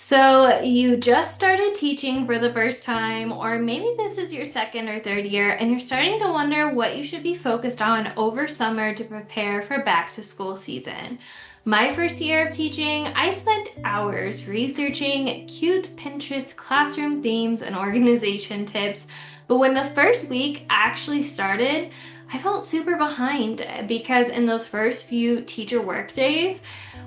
So you just started teaching for the first time, or maybe this is your second or third year, and you're starting to wonder what you should be focused on over summer to prepare for back to school season. My first year of teaching, I spent hours researching cute Pinterest classroom themes and organization tips, but when the first week actually started, I felt super behind because in those first few teacher work days,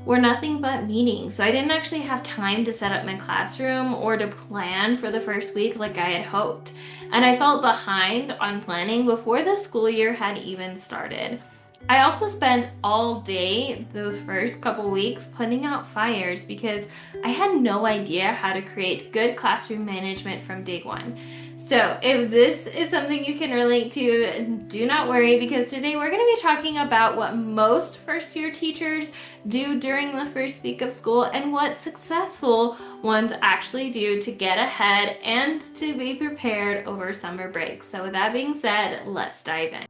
were nothing but meetings. So I didn't actually have time to set up my classroom or to plan for the first week like I had hoped. And I felt behind on planning before the school year had even started. I also spent all day those first couple weeks putting out fires because I had no idea how to create good classroom management from day one. So, if this is something you can relate to, do not worry because today we're going to be talking about what most first year teachers do during the first week of school and what successful ones actually do to get ahead and to be prepared over summer break. So, with that being said, let's dive in.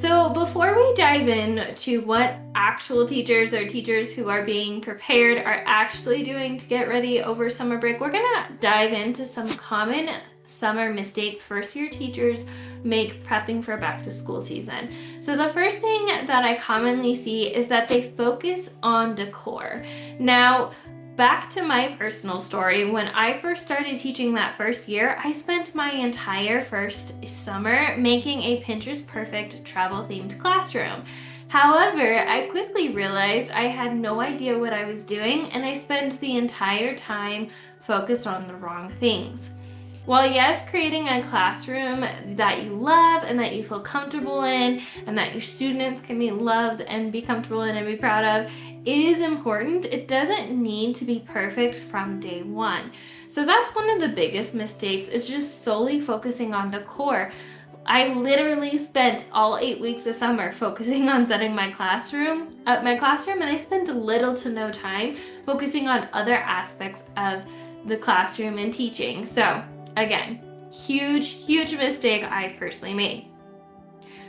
So, before we dive in to what actual teachers or teachers who are being prepared are actually doing to get ready over summer break, we're gonna dive into some common summer mistakes first year teachers make prepping for back to school season. So, the first thing that I commonly see is that they focus on decor. Now, back to my personal story, when I first started teaching that first year, I spent my entire first summer making a Pinterest perfect travel themed classroom. However, I quickly realized I had no idea what I was doing and I spent the entire time focused on the wrong things. While yes, creating a classroom that you love and that you feel comfortable in and that your students can be loved and be comfortable in and be proud of is important, it doesn't need to be perfect from day one. So that's one of the biggest mistakes is just solely focusing on decor. I literally spent all 8 weeks of summer focusing on setting my classroom, and I spent little to no time focusing on other aspects of the classroom and teaching. So, again, huge mistake I personally made.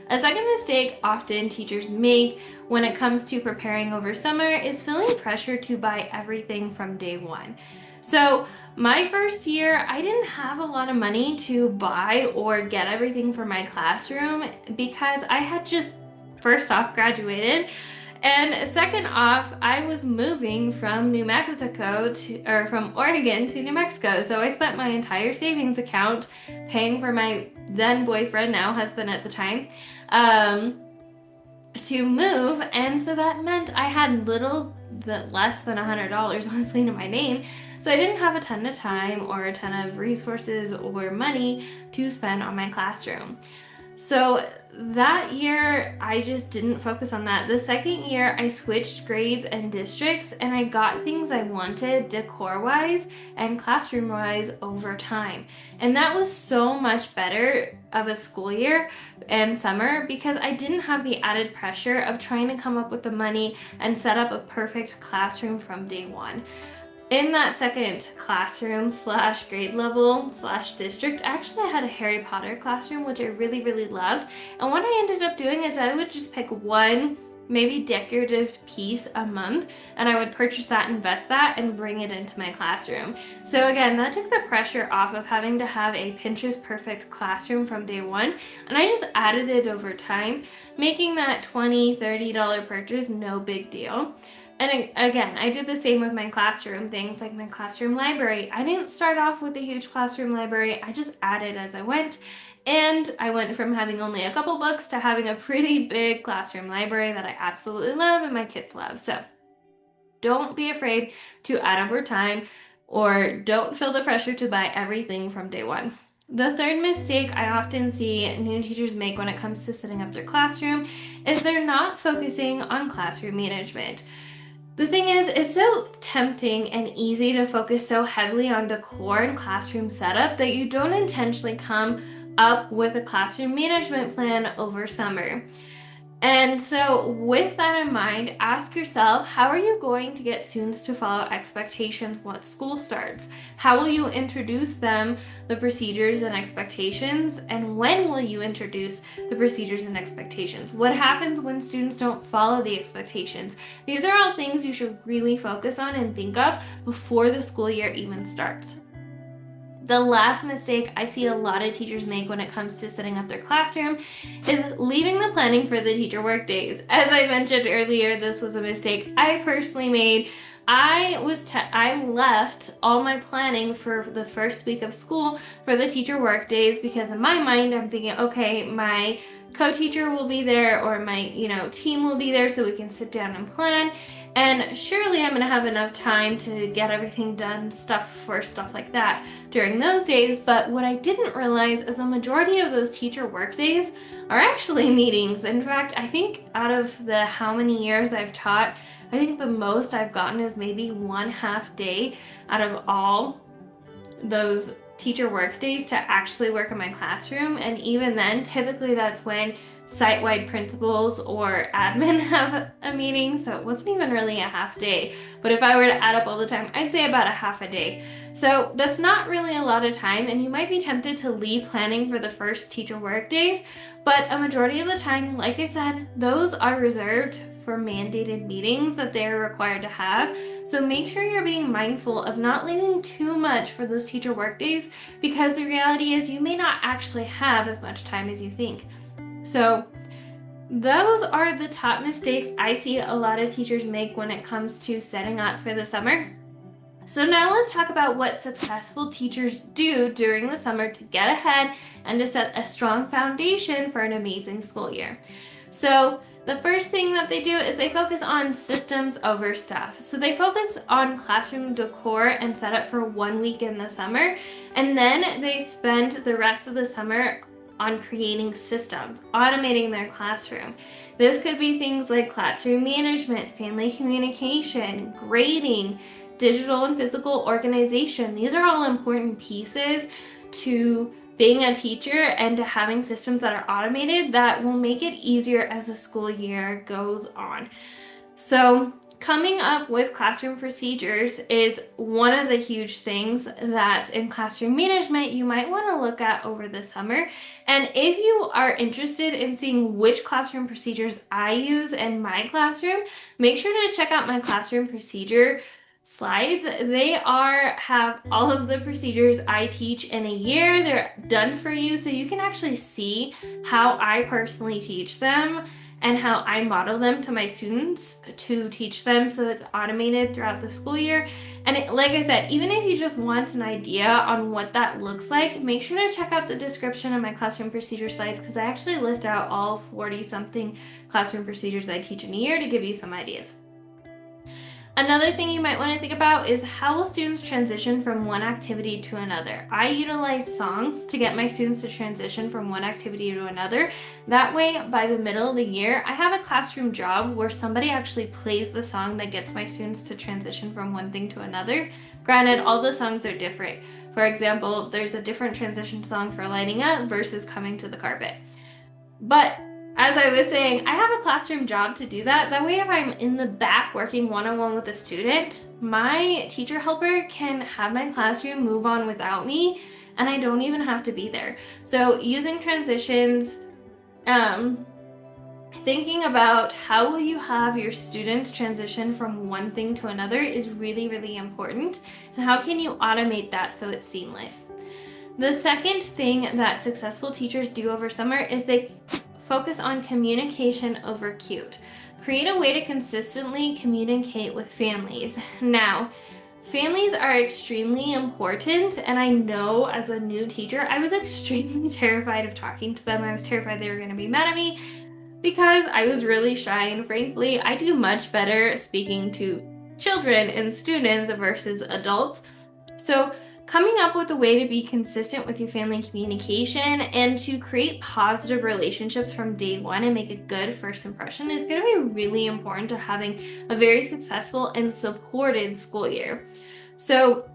A second mistake often teachers make when it comes to preparing over summer is feeling pressure to buy everything from day one. So, my first year, I didn't have a lot of money to buy or get everything for my classroom because I had just, first off, graduated, and second off, I was moving from New Mexico to, or from Oregon to New Mexico. So I spent my entire savings account paying for my then boyfriend, now husband at the time, um, to move. And so that meant I had less than $100 honestly to my name. So I didn't have a ton of time or a ton of resources or money to spend on my classroom. So that year, I just didn't focus on that. The second year, I switched grades and districts and I got things I wanted decor wise and classroom wise over time. And that was so much better of a school year and summer because I didn't have the added pressure of trying to come up with the money and set up a perfect classroom from day one. In that second classroom slash grade level slash district, actually I had a Harry Potter classroom, which I really loved. And what I ended up doing is I would just pick one, maybe decorative piece a month, and I would purchase that, invest that, and bring it into my classroom. So again, that took the pressure off of having to have a Pinterest perfect classroom from day one, and I just added it over time, making that $20, $30 purchase no big deal. And again, I did the same with my classroom things like my classroom library. I didn't start off with a huge classroom library, I just added as I went. And I went from having only a couple books to having a pretty big classroom library that I absolutely love and my kids love. So don't be afraid to add over time or don't feel the pressure to buy everything from day one. The third mistake I often see new teachers make when it comes to setting up their classroom is they're not focusing on classroom management. The thing is, it's so tempting and easy to focus so heavily on decor and classroom setup that you don't intentionally come up with a classroom management plan over summer. And so, with that in mind, ask yourself, how are you going to get students to follow expectations once school starts? How will you introduce them the procedures and expectations? And when will you introduce the procedures and expectations? What happens when students don't follow the expectations? These are all things you should really focus on and think of before the school year even starts. The last mistake I see a lot of teachers make when it comes to setting up their classroom is leaving the planning for the teacher work days. As I mentioned earlier, this was a mistake I personally made. I left all my planning for the first week of school for the teacher work days because in my mind I'm thinking, okay, my co-teacher will be there or my, team will be there so we can sit down and plan. And surely I'm going to have enough time to get everything done, stuff like that during those days. But what I didn't realize is a majority of those teacher work days are actually meetings. In fact, I think out of the how many years I've taught, I think the most I've gotten is maybe 1/2 day out of all those teacher work days to actually work in my classroom. And even then, typically that's when site-wide principals or admin have a meeting, so it wasn't even really a half day. But if I were to add up all the time, I'd say about a half a day. So that's not really a lot of time, and you might be tempted to leave planning for the first teacher work days, but a majority of the time, like I said, those are reserved for mandated meetings that they're required to have. So make sure you're being mindful of not leaving too much for those teacher work days, because the reality is you may not actually have as much time as you think. So those are the top mistakes I see a lot of teachers make when it comes to setting up for the summer. So now let's talk about what successful teachers do during the summer to get ahead and to set a strong foundation for an amazing school year. So the first thing that they do is they focus on systems over stuff. So they focus on classroom decor and setup for 1 week in the summer, and then they spend the rest of the summer on creating systems, automating their classroom. This could be things like classroom management, family communication, grading, digital and physical organization. These are all important pieces to being a teacher and to having systems that are automated that will make it easier as the school year goes on. So coming up with classroom procedures is one of the huge things that in classroom management you might want to look at over the summer. And if you are interested in seeing which classroom procedures I use in my classroom, make sure to check out my classroom procedure slides. They have all of the procedures I teach in a year. They're done for you, so you can actually see how I personally teach them and how I model them to my students to teach them so it's automated throughout the school year. And like I said, even if you just want an idea on what that looks like, make sure to check out the description of my classroom procedure slides, because I actually list out all 40 something classroom procedures I teach in a year to give you some ideas. Another thing you might want to think about is how will students transition from one activity to another. I utilize songs to get my students to transition from one activity to another. That way, by the middle of the year, I have a classroom job where somebody actually plays the song that gets my students to transition from one thing to another. Granted, all the songs are different. For example, there's a different transition song for lighting up versus coming to the carpet. But as I was saying, I have a classroom job to do that. That way, if I'm in the back working one-on-one with a student, my teacher helper can have my classroom move on without me, and I don't even have to be there. So using transitions, thinking about how will you have your students transition from one thing to another is really, really important. And how can you automate that so it's seamless? The second thing that successful teachers do over summer is they focus on communication over cute. Create a way to consistently communicate with families. Now, families are extremely important, and I know as a new teacher, I was extremely terrified of talking to them. I was terrified they were going to be mad at me because I was really shy, and frankly, I do much better speaking to children and students versus adults. So coming up with a way to be consistent with your family communication and to create positive relationships from day one and make a good first impression is going to be really important to having a very successful and supported school year. So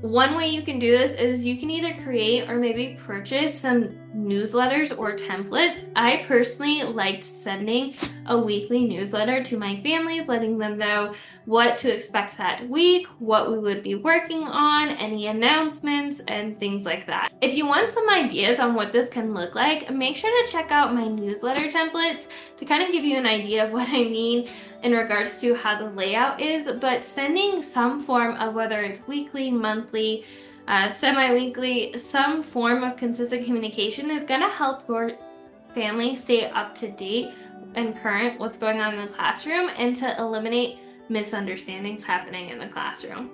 one way you can do this is you can either create or maybe purchase some newsletters or templates. I personally liked sending a weekly newsletter to my families, letting them know what to expect that week, what we would be working on, any announcements, and things like that. If you want some ideas on what this can look like, make sure to check out my newsletter templates to kind of give you an idea of what I mean in regards to how the layout is, but sending some form of, whether it's weekly, monthly, semi-weekly, some form of consistent communication is going to help your family stay up to date and current what's going on in the classroom, and to eliminate misunderstandings happening in the classroom.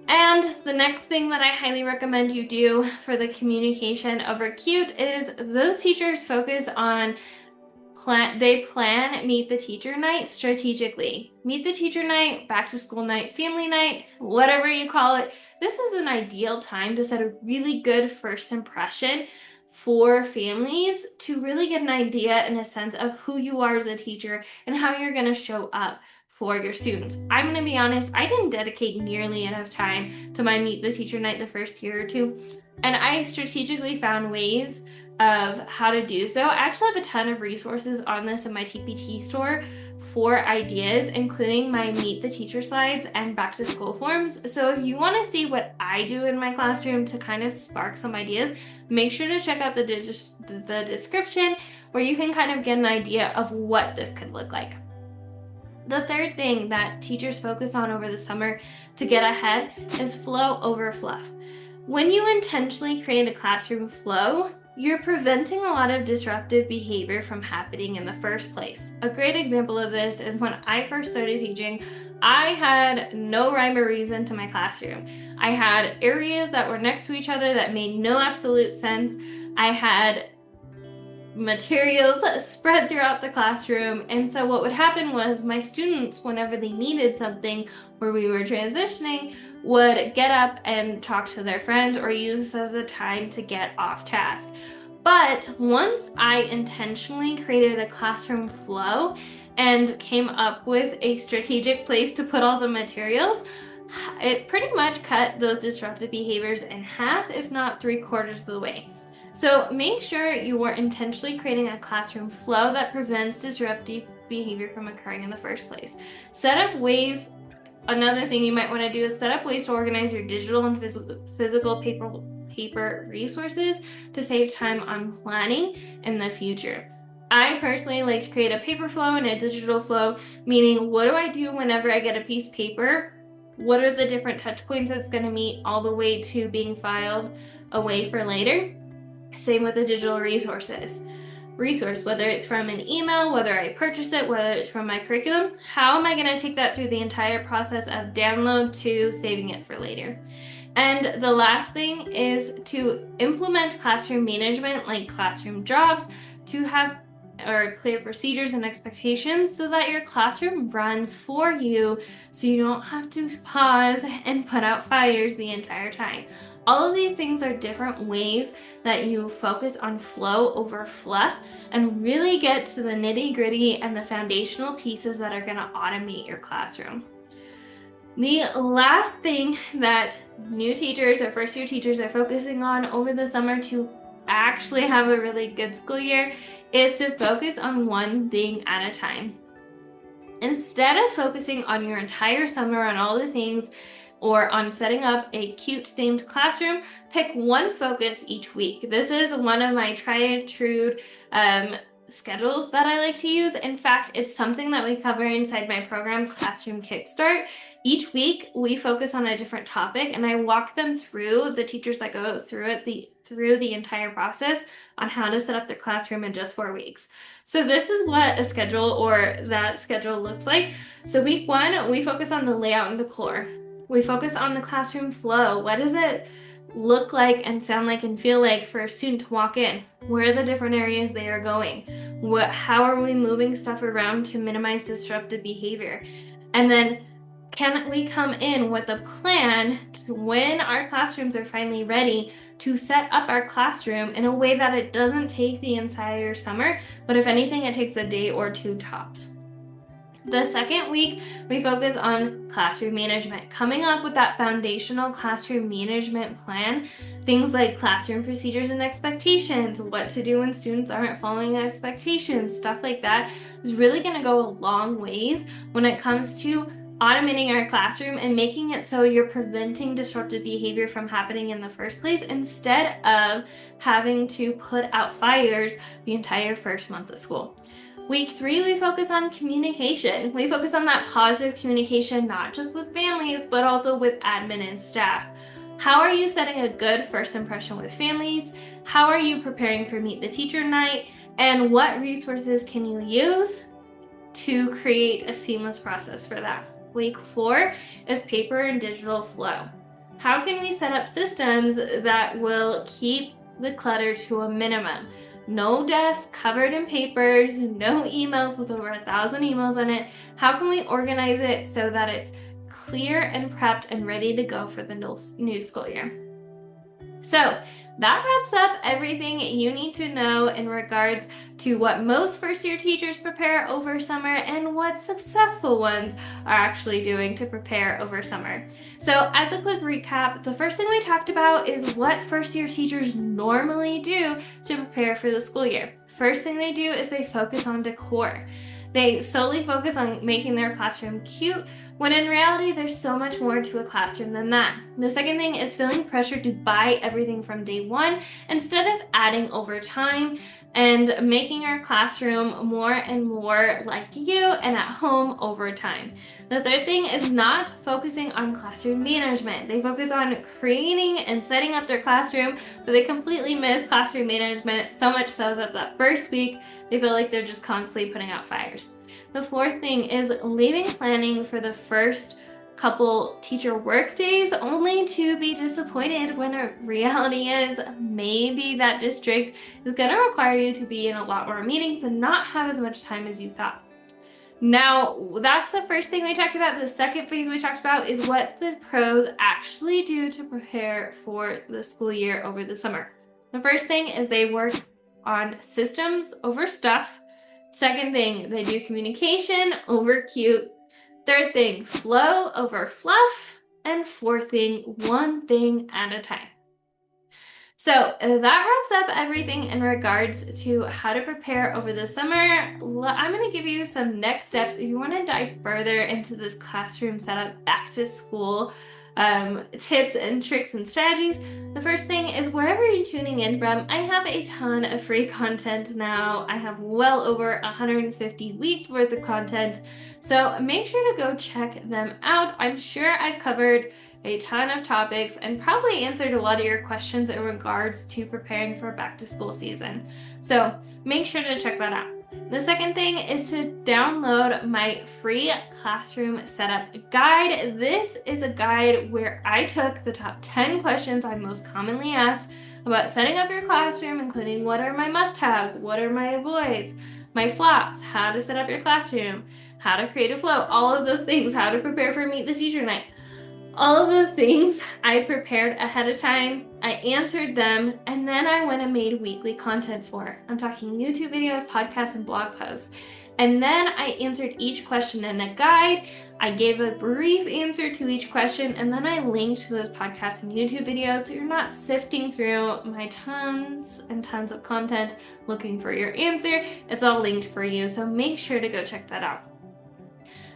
And the next thing that I highly recommend you do for the communication over CUTE is those teachers focus on plan Meet the Teacher Night strategically. Meet the Teacher Night, back to school night, family night, whatever you call it. This is an ideal time to set a really good first impression for families to really get an idea and a sense of who you are as a teacher and how you're going to show up for your students. I'm going to be honest, I didn't dedicate nearly enough time to my Meet the Teacher Night the first year or two, and I strategically found ways of how to do so. I actually have a ton of resources on this in my TPT store for ideas, including my Meet the Teacher slides and back to school forms. So if you want to see what I do in my classroom to kind of spark some ideas, make sure to check out the description, where you can kind of get an idea of what this could look like. The third thing that teachers focus on over the summer to get ahead is flow over fluff. When you intentionally create a classroom flow, you're preventing a lot of disruptive behavior from happening in the first place. A great example of this is when I first started teaching, I had no rhyme or reason to my classroom. I had areas that were next to each other that made no absolute sense. I had materials spread throughout the classroom, and so what would happen was my students, whenever they needed something where we were transitioning, would get up and talk to their friends or use this as a time to get off task. But once I intentionally created a classroom flow and came up with a strategic place to put all the materials, it pretty much cut those disruptive behaviors in half, if not 3/4 of the way. So make sure you are intentionally creating a classroom flow that prevents disruptive behavior from occurring in the first place. Set up ways. Another thing you might want to do is set up ways to organize your digital and physical paper resources to save time on planning in the future. I personally like to create a paper flow and a digital flow, meaning what do I do whenever I get a piece of paper? What are the different touch points it's going to meet all the way to being filed away for later? Same with the digital resource, whether it's from an email, whether I purchase it, whether it's from my curriculum, how am I going to take that through the entire process of download to saving it for later? And the last thing is to implement classroom management, like classroom jobs, to have clear procedures and expectations so that your classroom runs for you, so you don't have to pause and put out fires the entire time. All of these things are different ways that you focus on flow over fluff and really get to the nitty-gritty and the foundational pieces that are going to automate your classroom. The last thing that new teachers or first-year teachers are focusing on over the summer to actually have a really good school year is to focus on one thing at a time. Instead of focusing on your entire summer on all the things or on setting up a CUTE themed classroom, pick one focus each week. This is one of my tried and true schedules that I like to use. In fact, it's something that we cover inside my program, Classroom Kickstart. Each week we focus on a different topic, and I walk them through, the teachers that go through it, through the entire process on how to set up their classroom in just 4 weeks. So this is what a schedule or that schedule looks like. So week 1, we focus on the layout and decor. We focus on the classroom flow. What does it look like and sound like and feel like for a student to walk in? Where are the different areas they are going? How are we moving stuff around to minimize disruptive behavior? And then can we come in with a plan to, when our classrooms are finally ready, to set up our classroom in a way that it doesn't take the entire summer, but if anything, it takes a day or 2 tops. The second week, we focus on classroom management, coming up with that foundational classroom management plan. Things like classroom procedures and expectations, what to do when students aren't following expectations, stuff like that is really going to go a long ways when it comes to automating our classroom and making it so you're preventing disruptive behavior from happening in the first place instead of having to put out fires the entire first month of school. Week 3, we focus on communication. We focus on that positive communication, not just with families, but also with admin and staff. How are you setting a good first impression with families? How are you preparing for Meet the Teacher Night? And what resources can you use to create a seamless process for that? Week 4 is paper and digital flow. How can we set up systems that will keep the clutter to a minimum? No desk covered in papers, no emails with over 1,000 emails on it. How can we organize it so that it's clear and prepped and ready to go for the new school year? So that wraps up everything you need to know in regards to what most first-year teachers prepare over summer and what successful ones are actually doing to prepare over summer. So as a quick recap, the first thing we talked about is what first-year teachers normally do to prepare for the school year. First thing they do is they focus on decor. They solely focus on making their classroom cute, when in reality, there's so much more to a classroom than that. The second thing is feeling pressure to buy everything from day one instead of adding over time and making our classroom more and more like you and at home over time. The third thing is not focusing on classroom management. They focus on creating and setting up their classroom, but they completely miss classroom management, so much so that that first week, they feel like they're just constantly putting out fires. The fourth thing is leaving planning for the first couple teacher work days only to be disappointed when a reality is maybe that district is going to require you to be in a lot more meetings and not have as much time as you thought. Now, that's the first thing we talked about. The second phase we talked about is what the pros actually do to prepare for the school year over the summer. The first thing is they work on systems over stuff. Second thing, they do communication over cute. Third thing, flow over fluff. And fourth thing, one thing at a time. So that wraps up everything in regards to how to prepare over the summer. I'm going to give you some next steps if you want to dive further into this classroom setup back to school tips and tricks and strategies. The first thing is wherever you're tuning in from, I have a ton of free content now. I have well over 150 weeks worth of content. So make sure to go check them out. I'm sure I've covered a ton of topics and probably answered a lot of your questions in regards to preparing for back to school season. So make sure to check that out. The second thing is to download my free classroom setup guide. This is a guide where I took the top 10 questions I'm most commonly asked about setting up your classroom, including what are my must-haves, what are my avoids, my flops, how to set up your classroom, how to create a flow, all of those things, how to prepare for Meet the Teacher Night. All of those things I prepared ahead of time, I answered them, and then I went and made weekly content for it. I'm talking YouTube videos, podcasts, and blog posts. And then I answered each question in a guide. I gave a brief answer to each question, and then I linked to those podcasts and YouTube videos so you're not sifting through my tons and tons of content looking for your answer. It's all linked for you, so make sure to go check that out.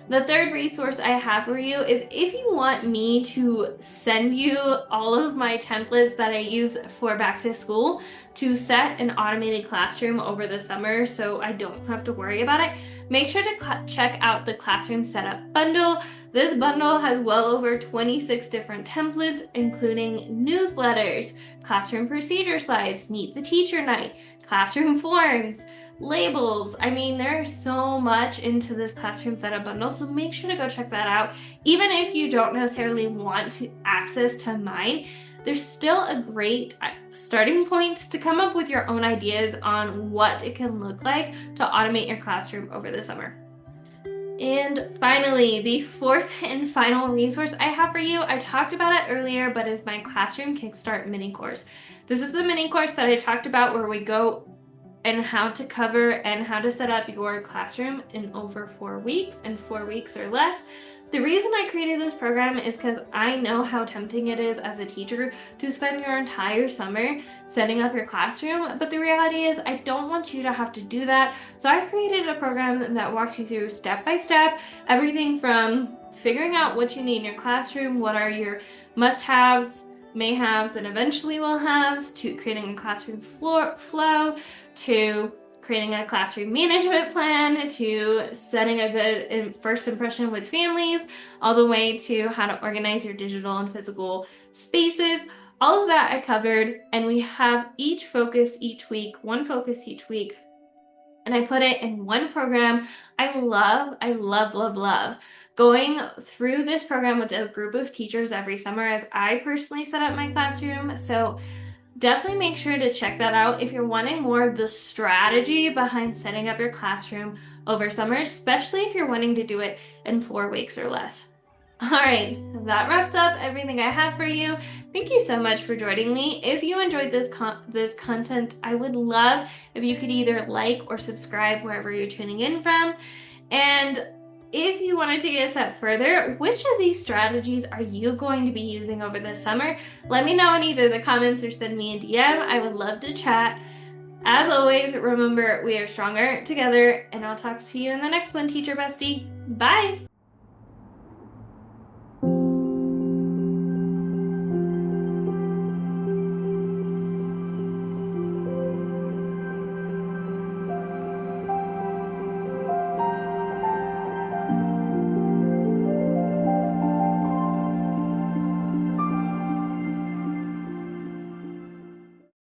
The third resource I have for you is if you want me to send you all of my templates that I use for back to school to set an automated classroom over the summer so I don't have to worry about it, make sure to check out the Classroom Setup Bundle. This bundle has well over 26 different templates, including newsletters, classroom procedure slides, Meet the Teacher Night, classroom forms, labels. I mean, there's so much into this classroom setup bundle, so make sure to go check that out. Even if you don't necessarily want to access to mine, there's still a great starting point to come up with your own ideas on what it can look like to automate your classroom over the summer. And finally, the fourth and final resource I have for you, I talked about it earlier, but is my Classroom Kickstart mini course. This is the mini course that I talked about where we go and how to cover and how to set up your classroom in over 4 weeks, in 4 weeks or less. The reason I created this program is because I know how tempting it is as a teacher to spend your entire summer setting up your classroom, but the reality is I don't want you to have to do that. So I created a program that walks you through step by step, everything from figuring out what you need in your classroom, what are your must-haves, may-haves, and eventually will-haves, to creating a classroom flow, to creating a classroom management plan, to setting a good first impression with families, all the way to how to organize your digital and physical spaces. All of that I covered, and we have each focus each week, one focus each week, and I put it in one program. I love going through this program with a group of teachers every summer as I personally set up my classroom. So definitely make sure to check that out if you're wanting more of the strategy behind setting up your classroom over summer, especially if you're wanting to do it in 4 weeks or less. All right, that wraps up everything I have for you. Thank you so much for joining me. If you enjoyed this content, I would love if you could either like or subscribe wherever you're tuning in from. And if you want to take it a step further, which of these strategies are you going to be using over the summer? Let me know in either the comments or send me a DM. I would love to chat. As always, remember, we are stronger together, and I'll talk to you in the next one, Teacher Bestie. Bye!